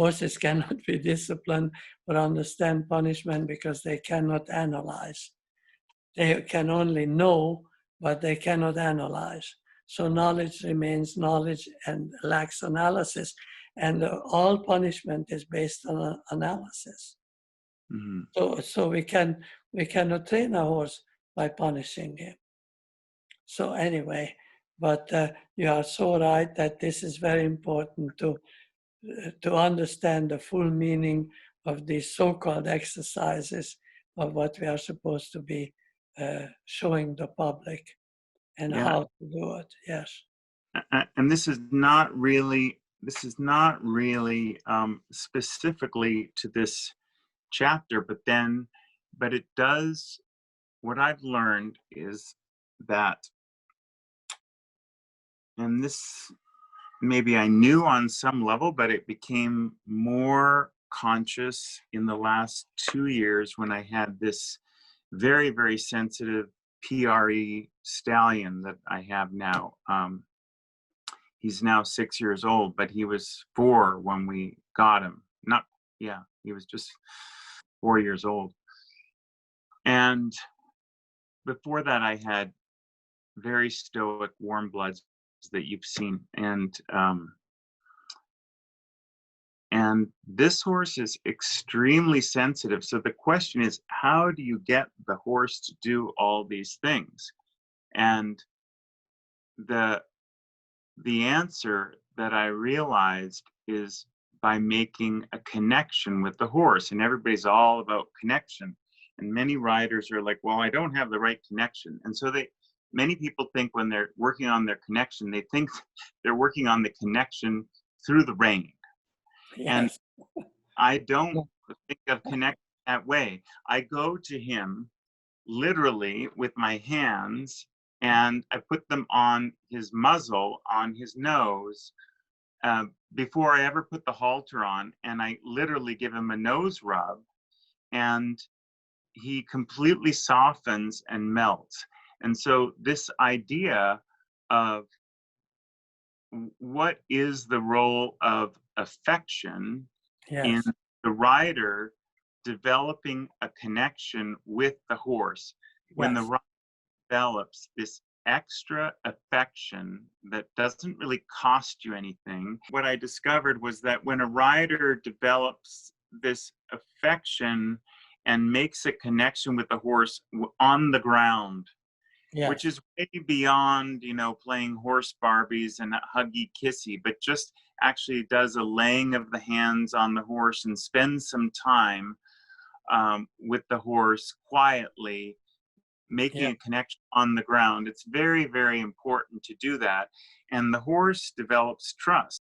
horses cannot be disciplined or understand punishment because they cannot analyze. They can only know, but they cannot analyze. So knowledge remains knowledge and lacks analysis. And all punishment is based on analysis. Mm-hmm. So we cannot train a horse by punishing him. So anyway, but you are so right that this is very important to understand the full meaning of these so-called exercises of what we are supposed to be showing the public and how to do it. Yes. And this is not really specifically to this chapter, but it does. What I've learned is that, and this maybe I knew on some level, but it became more conscious in the last 2 years when I had this very, very sensitive PRE stallion that I have now. He's now 6 years old, but he was 4 when we got him. He was just 4 years old. And before that, I had very stoic warm bloods that you've seen. And this horse is extremely sensitive. So the question is, how do you get the horse to do all these things? And the answer that I realized is by making a connection with the horse. And everybody's all about connection. And many riders are like, well, I don't have the right connection. And so many people think when they're working on their connection, they think they're working on the connection through the rein. Yes. And I don't think of connection that way. I go to him literally with my hands, and I put them on his muzzle, on his nose, before I ever put the halter on, and I literally give him a nose rub, and he completely softens and melts. And so this idea of what is the role of affection in the rider developing a connection with the horse, when the rider develops this extra affection that doesn't really cost you anything. What I discovered was that when a rider develops this affection and makes a connection with the horse on the ground, which is way beyond, playing horse Barbies and huggy kissy, but just actually does a laying of the hands on the horse and spends some time with the horse quietly, making a connection on the ground. It's very, very important to do that. And the horse develops trust.